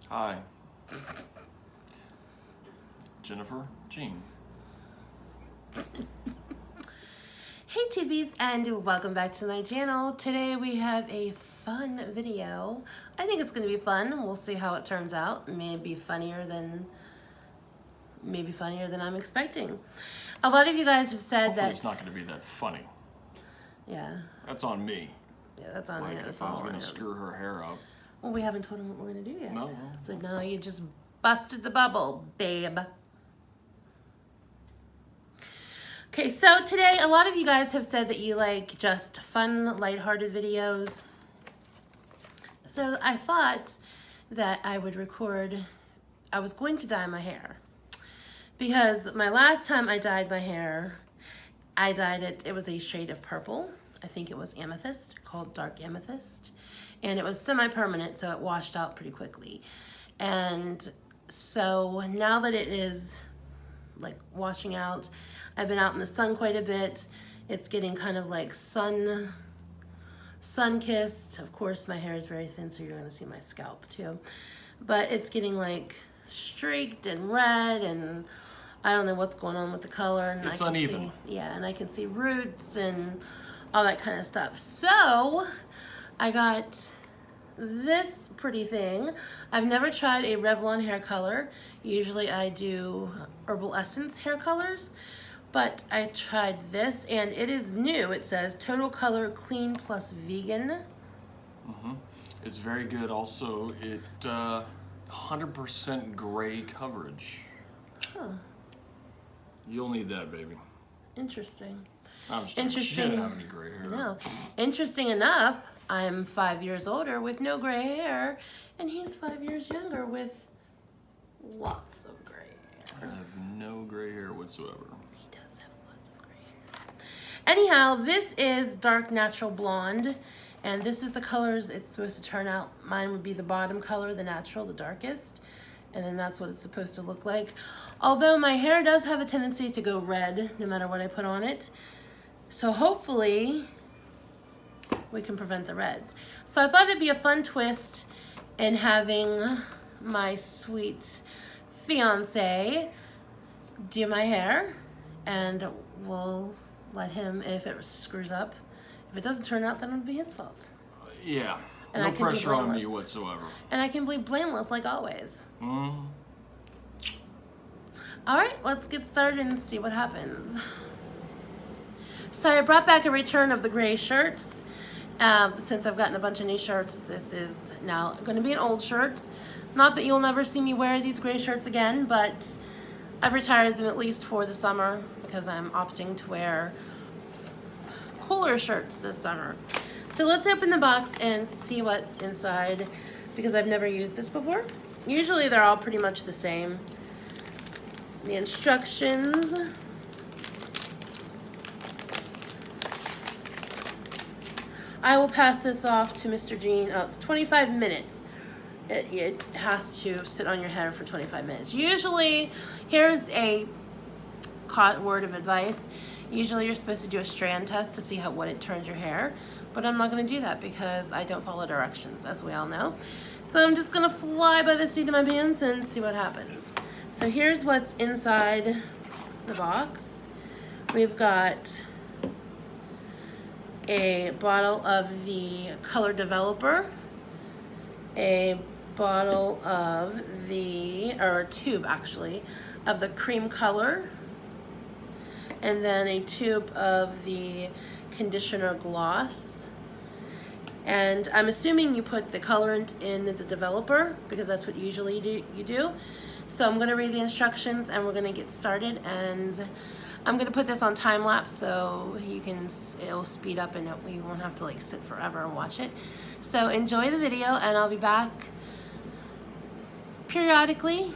Hi. Jennifer, Jean. Hey TVs, and welcome back to my channel. Today we have a fun video. I think it's going to be fun. We'll see how it turns out. Maybe funnier than I'm expecting. A lot of you guys have said Hopefully that it's not going to be that funny. Yeah. That's on me. Yeah, that's on him. If I was going to screw her hair up. Well, we haven't told him what we're going to do yet. No. So now you just busted the bubble, babe. Okay, so today a lot of you guys have said that you like just fun, lighthearted videos. So I thought that I would record, I was going to dye my hair. Because my last time I dyed my hair, I dyed it was a shade of purple. I think it was amethyst, called dark amethyst. And it was semi-permanent, so it washed out pretty quickly. And so now that it is like washing out, I've been out in the sun quite a bit. It's getting kind of like sun-kissed. Of course, my hair is very thin, so you're gonna see my scalp too. But it's getting like streaked and red, and I don't know what's going on with the color. And it's uneven. Yeah, and I can see roots and all that kind of stuff. So I got this pretty thing. I've never tried a Revlon hair color. Usually I do Herbal Essence hair colors, but I tried this and it is new. It says Total Color Clean Plus Vegan. It's very good. Also, it 100% gray coverage. Huh. You'll need that, baby. Interesting. I'm just kidding. She didn't have any gray hair. No. Interesting enough, I'm 5 years older with no gray hair, and he's 5 years younger with lots of gray hair. I have no gray hair whatsoever. He does have lots of gray hair. Anyhow, this is Dark Natural Blonde, and this is the colors it's supposed to turn out. Mine would be the bottom color, the natural, the darkest, and then that's what it's supposed to look like. Although my hair does have a tendency to go red no matter what I put on it. So hopefully we can prevent the reds. So I thought it'd be a fun twist in having my sweet fiance do my hair, and we'll let him, if it screws up, if it doesn't turn out, then it'll be his fault. Yeah, And no pressure on me whatsoever. And I can be blameless like always. All right, let's get started and see what happens. So I brought back a return of the gray shirts. Since I've gotten a bunch of new shirts, this is now going to be an old shirt. Not that you'll never see me wear these gray shirts again, but I've retired them at least for the summer because I'm opting to wear cooler shirts this summer. So let's open the box and see what's inside because I've never used this before. Usually they're all pretty much the same. The instructions. I will pass this off to Mr. Jean. Oh, it's 25 minutes. It has to sit on your hair for 25 minutes. Usually, here's a word of advice. Usually you're supposed to do a strand test to see what it turns your hair. But I'm not going to do that because I don't follow directions, as we all know. So I'm just going to fly by the seat of my pants and see what happens. So here's what's inside the box. We've got a bottle of the color developer, a bottle of or a tube actually, of the cream color, and then a tube of the conditioner gloss. And I'm assuming you put the colorant in the developer because that's what usually you do. So I'm going to read the instructions and we're going to get started, and I'm going to put this on time lapse so it'll speed up and we won't have to like sit forever and watch it. So enjoy the video and I'll be back periodically.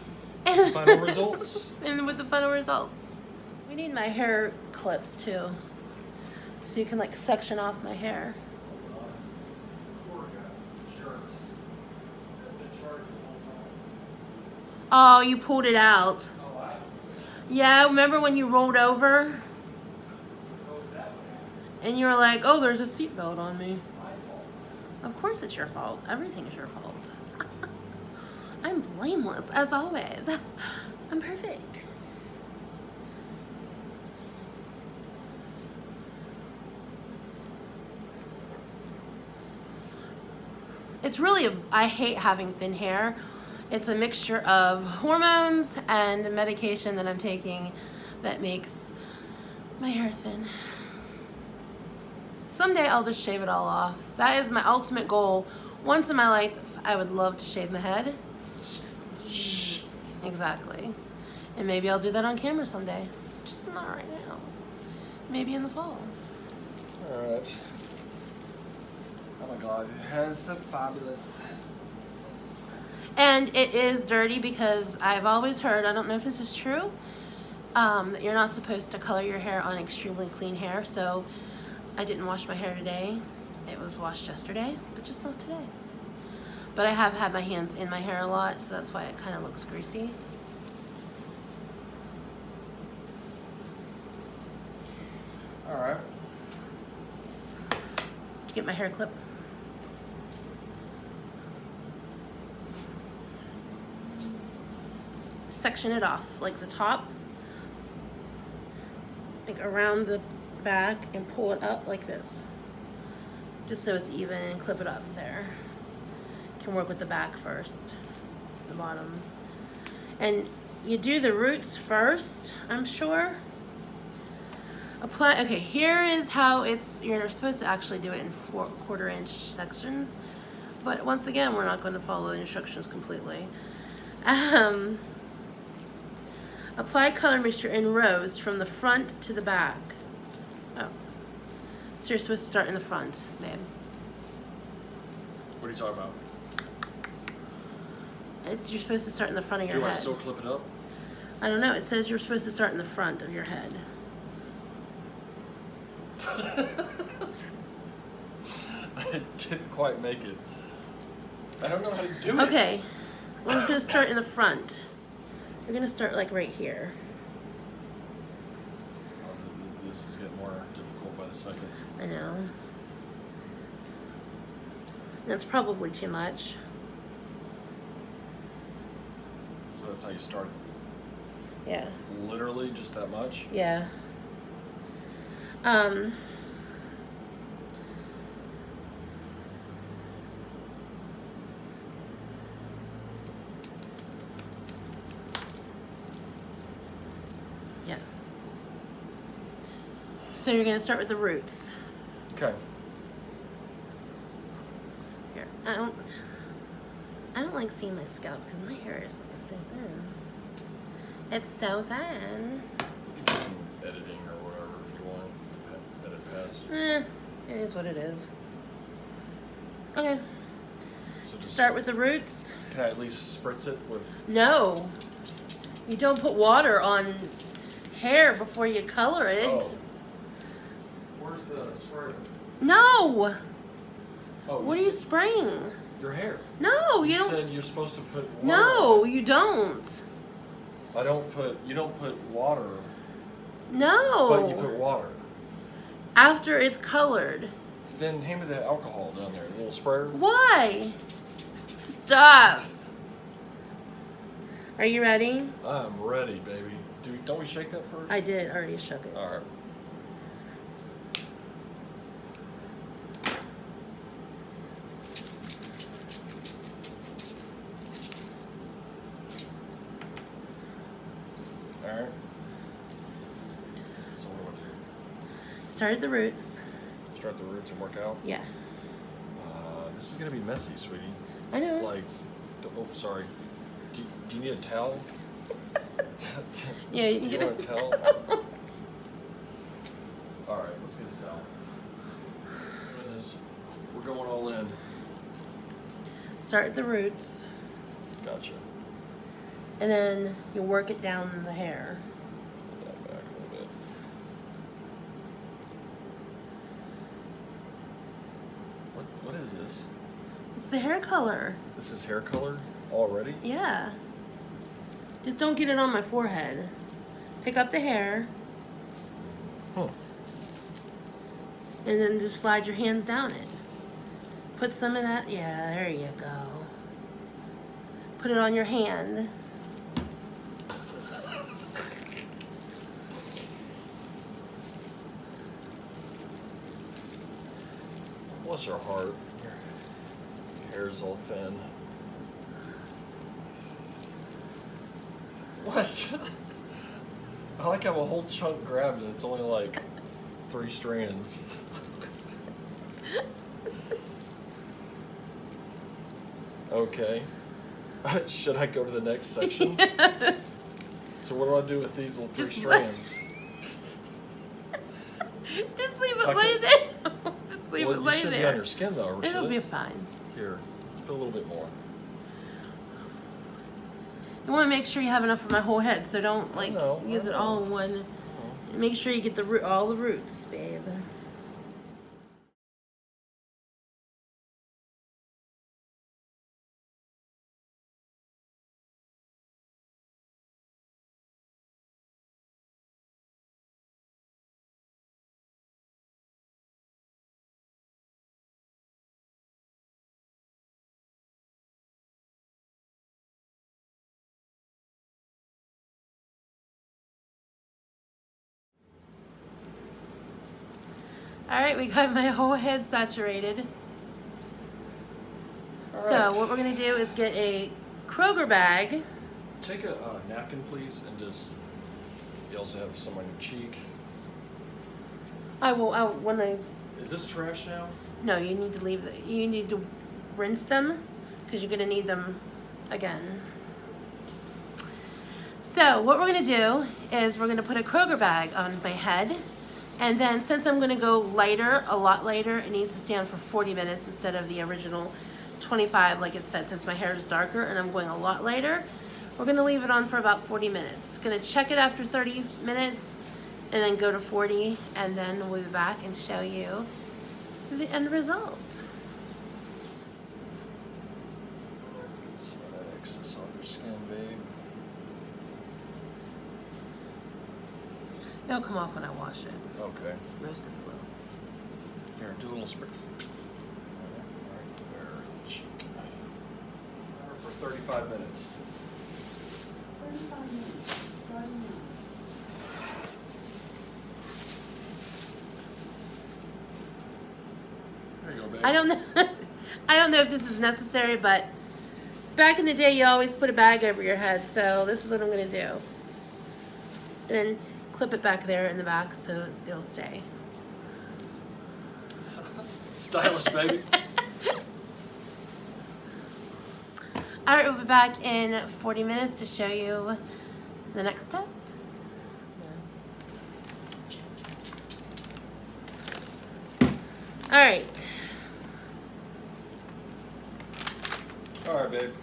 Final results. And with the final results. We need my hair clips too, so you can like section off my hair. Oh, you pulled it out. Yeah, remember when you rolled over? And you were like, oh, there's a seatbelt on me. Of course it's your fault. Everything is your fault. I I'm blameless, as always. I'm perfect. It's really, I hate having thin hair. It's a mixture of hormones and medication that I'm taking that makes my hair thin. Someday I'll just shave it all off. That is my ultimate goal. Once in my life, I would love to shave my head. Shh. Exactly. And maybe I'll do that on camera someday. Just not right now. Maybe in the fall. Alright. Oh my god, it has the fabulous. And it is dirty because I've always heard, I don't know if this is true, that you're not supposed to color your hair on extremely clean hair. So I didn't wash my hair today. It was washed yesterday, but just not today. But I have had my hands in my hair a lot, so that's why it kind of looks greasy. Alright. Did you get my hair clip? Section it off, like the top, like around the back, and pull it up like this, just so it's even, and clip it up there. You can work with the back first, the bottom. And you do the roots first, I'm sure. Apply, okay, here is how it's, you're supposed to actually do it in 4/4 inch sections, but once again, we're not going to follow the instructions completely. Apply color mixture in rows from the front to the back. Oh, so you're supposed to start in the front, babe. What are you talking about? You're supposed to start in the front of your Do head. I still clip it up? I don't know, it says you're supposed to start in the front of your head. I didn't quite make it. I don't know how to do it. Okay, we're just gonna start in the front. You're gonna start like right here. Oh, this is getting more difficult by the second. I know. That's probably too much. So that's how you start. Yeah. Literally just that much? Yeah. Yeah. So you're gonna start with the roots. Okay. Here, I don't like seeing my scalp because my hair is like so thin. It's so thin. You can do some editing or whatever if you want to edit past. It is what it is. Okay. So just Start with the roots. Can I at least spritz it with? No. You don't put water on hair before you color it. Oh. Where's the spray? No. Oh, What are you spraying? Your hair. No, you You don't. said you're supposed to put water No, on it. you don't. You don't put water, No. but you put water. After it's colored. Then hand me the alcohol down there, the little sprayer. Why? Stop. Are you ready? I'm ready, baby. Don't we shake that first? I did, already shook it. All right. All right. So what do I do? Start at the roots. Start the roots and work out. Yeah. This is gonna be messy, sweetie. I know. Like, oh, sorry. Do you need a towel? Yeah, you can Do you get want it. a towel? All right, let's get a towel. Look at this. We're going all in. Start at the roots. Gotcha. And then you work it down the hair. Pull that back a little bit. What is this? It's the hair color. This is hair color already? Yeah. Just don't get it on my forehead. Pick up the hair. Huh. And then just slide your hands down it. Put some of that. Yeah, there you go. put it on your hand. Bless your heart. Your hair's all thin. What? I like how a whole chunk grabbed and it's only like 3 strands. Okay. Should I go to the next section? Yes. So what do I do with these little 3 strands? Just leave it Tuck lay it. there. Just leave Well, it you lay should be there. on your skin though, or It'll should be it? fine. Here, put a little bit more. You want to make sure you have enough for my whole head, so don't like No, use it all in one. Make sure you get the root, all the roots, babe. All right, we got my whole head saturated. All So right. what we're gonna do is get a Kroger bag. Take a napkin, please, and just. You also have some on your cheek. When I Is this trash now? no, you need to leave. You need to rinse them because you're gonna need them again. So what we're gonna do is we're gonna put a Kroger bag on my head, and then since I'm gonna go lighter, a lot lighter, it needs to stand for 40 minutes instead of the original 25 like it said. Since my hair is darker and I'm going a lot lighter, we're gonna leave it on for about 40 minutes. Gonna check it after 30 minutes, and then go to 40, and then we'll be back and show you the end result. Get some of that excess off your skin, babe. It'll come off when I wash it. Okay. Most of it will. Here, do a little spritz. Right there, cheek. For 35 minutes. 35 minutes, starting now. There you go, babe. I don't know. I don't know if this is necessary, but back in the day, you always put a bag over your head. So this is what I'm gonna do, and then clip it back there in the back so it'll stay. Stylish, baby. All right, we'll be back in 40 minutes to show you the next step. All right. All right, babe.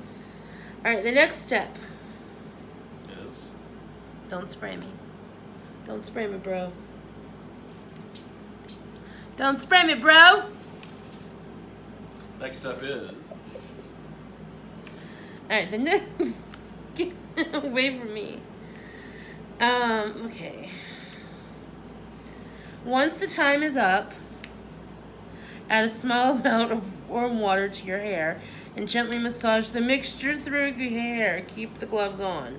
All right, the next step. Is. Don't spray me. Don't spray me, bro. Don't spray me, bro. Next step is. All right, the next. Get away from me. Okay. Once the time is up, add a small amount of warm water to your hair and gently massage the mixture through your hair. Keep the gloves on.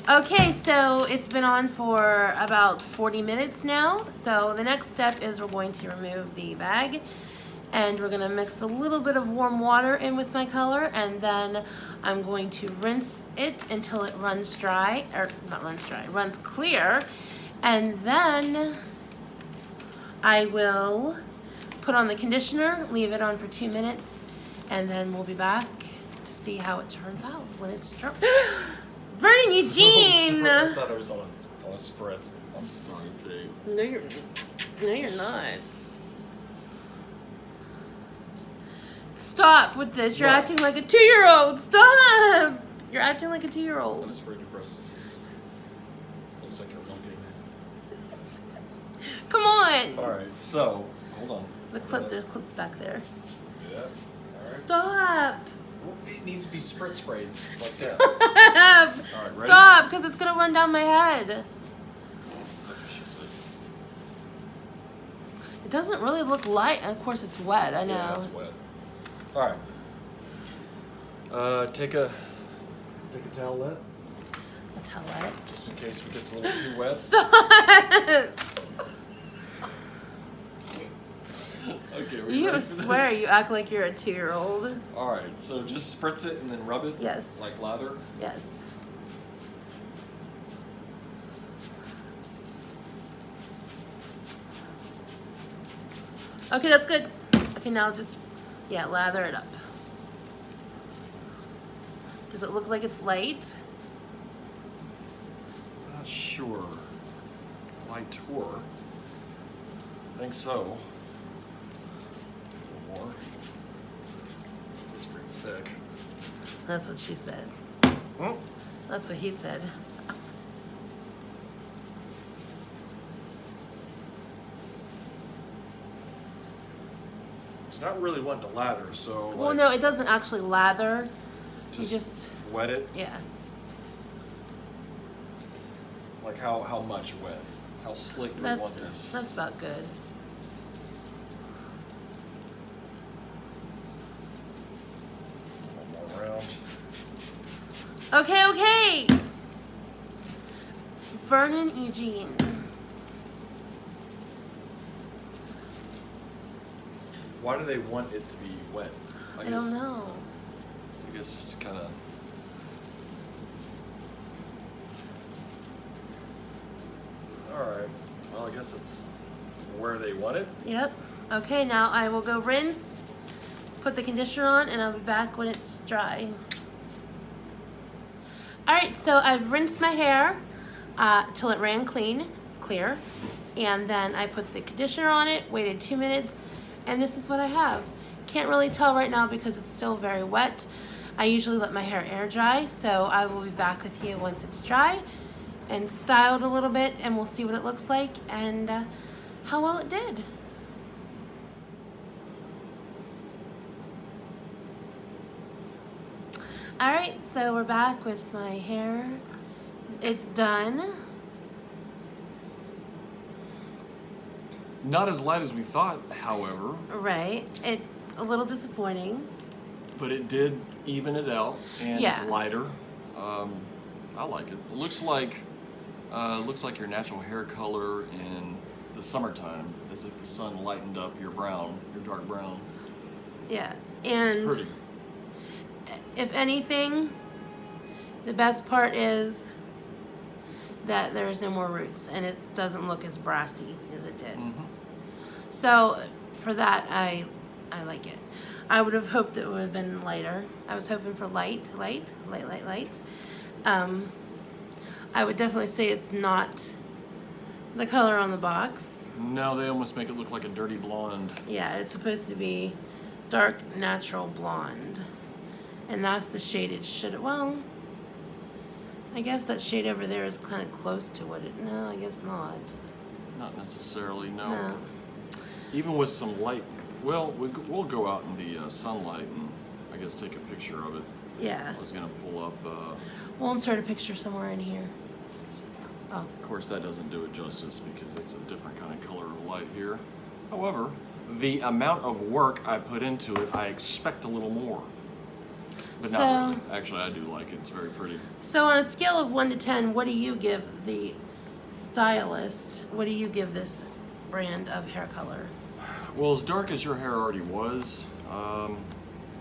Okay, so it's been on for about 40 minutes now. So the next step is we're going to remove the bag, and we're gonna mix a little bit of warm water in with my color, and then I'm going to rinse it until it runs dry, or not runs dry, runs clear. And then I will put on the conditioner, leave it on for 2 minutes, and then we'll be back to see how it turns out when it's dry. Burn Eugene! I thought it was on a spritz. I'm sorry, babe. No, you're not. Stop with this. You're What? acting like a 2-year-old. Stop! You're acting like a I 2-year-old. just sprayed your breast. This is. Looks like you're monkey. Come on. Alright, so. Hold on. The clip, there's clips back there. Yeah. Alright. Stop. Well, it needs to be sprayed like that. Stop. Alright, ready? Stop, because it's going to run down my head. That's what she said. It doesn't really look light. Of course, it's wet. I know. Yeah, it's wet. Alright. Take a towelette, A towelette. just in case it gets a little too wet. Stop! Okay, You swear you act like you're a 2-year-old. Alright, so just spritz it and then rub it? Yes. Like lather? Yes. Okay, that's good. Okay, now just, yeah, lather it up. Does it look like it's light? Not sure. Lighter. I think so. A little more. It's pretty thick. That's what she said. Hmm? That's what he said. It's not really wanting to lather, so like, Well, no, it doesn't actually lather. You just, wet it. yeah. Like how much wet? How slick do we want this? That's about good. One more round. Okay, okay. Vernon Eugene. Why do they want it to be wet? I don't know. I guess just kind of. All right. Well, I guess it's where they want it. Yep. Okay, now I will go rinse, put the conditioner on, and I'll be back when it's dry. Alright, so I've rinsed my hair till it ran clear, and then I put the conditioner on it, waited 2 minutes, and this is what I have. Can't really tell right now because it's still very wet. I usually let my hair air dry, so I will be back with you once it's dry and styled a little bit, and we'll see what it looks like and how well it did. Alright, so we're back with my hair. It's done. Not as light as we thought, however. Right. It's a little disappointing. But it did even it out, and Yeah. it's lighter. I like it. It looks like your natural hair color in the summertime, as if the sun lightened up your brown, your dark brown. Yeah. It's And pretty. if anything, the best part is that there's no more roots and it doesn't look as brassy as it did. Mm-hmm. So for that, I like it. I would have hoped it would have been lighter. I was hoping for light. I would definitely say it's not the color on the box. No, they almost make it look like a dirty blonde. Yeah, it's supposed to be dark natural blonde. And that's the shade it should, well, I guess that shade over there is kind of close to what it, no, I guess not. Not necessarily, no. No. Even with some light, well, we'll go out in the sunlight and I guess take a picture of it. Yeah. I was gonna pull up, We'll insert a picture somewhere in here. Oh, of course that doesn't do it justice because it's a different kind of color of light here. However, the amount of work I put into it, I expect a little more. But not really. Actually, I do like it. It's very pretty. so on a scale of 1 to 10, what do you give the stylist? What do you give this brand of hair color? Well, as dark as your hair already was, I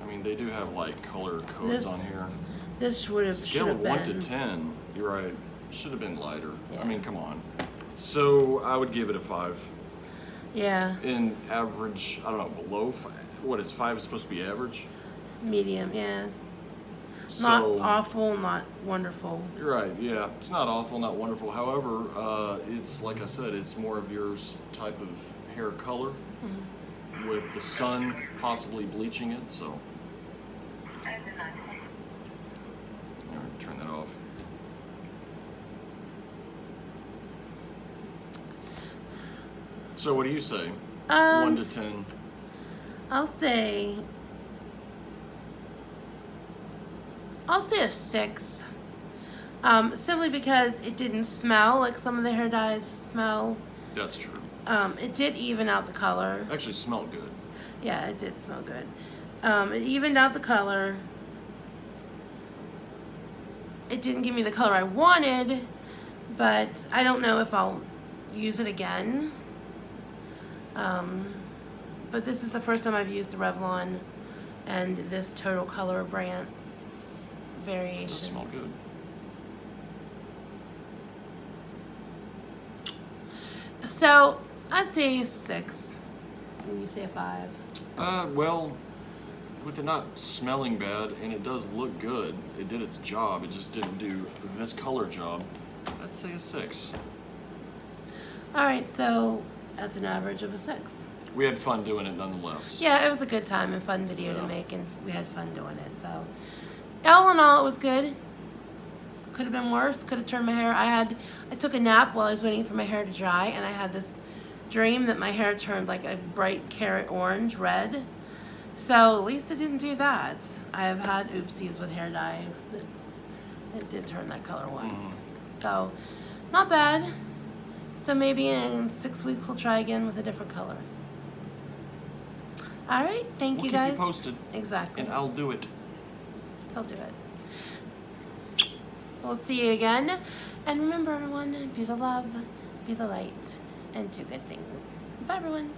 mean, they do have like color codes on here. This would have Scale of 1 to 10, you're right. Should have been lighter. Yeah. I mean, come on. So I would give it a 5. Yeah. In average, I don't know, below 5. What is 5 supposed to be average? Medium, yeah. So, Not awful, not wonderful. You're right, yeah. It's not awful, not wonderful. However, it's, like I said, it's more of your type of hair color with the sun possibly bleaching it, so. All right, turn that off. So what do you say? 1 to 10. I'll say a 6. Simply because it didn't smell like some of the hair dyes smell. That's true. It did even out the color. Actually smelled good. Yeah, it did smell good. It evened out the color. it didn't give me the color I wanted, but I don't know if I'll use it again. But this is the first time I've used the Revlon and this Total Color brand variation. Does smell good. So I'd say a 6. And you say a 5. Well, with it not smelling bad and it does look good, it did its job. It just didn't do this color job. I'd say a 6. All right, so that's an average of a 6. We had fun doing it nonetheless. Yeah, it was a good time and fun video Yeah. to make, and we had fun doing it. So, all in all, it was good. Could have been worse. Could have turned my hair. I took a nap while I was waiting for my hair to dry, and I had this dream that my hair turned like a bright carrot orange, red. So at least it didn't do that. I have had oopsies with hair dye. It did turn that color once. So, not bad. So maybe in 6 weeks we'll try again with a different color. All right, thank you guys. We'll keep you posted. Exactly. And I'll do it. He'll do it. We'll see you again. And remember, everyone, be the love, be the light, and do good things. Bye, everyone.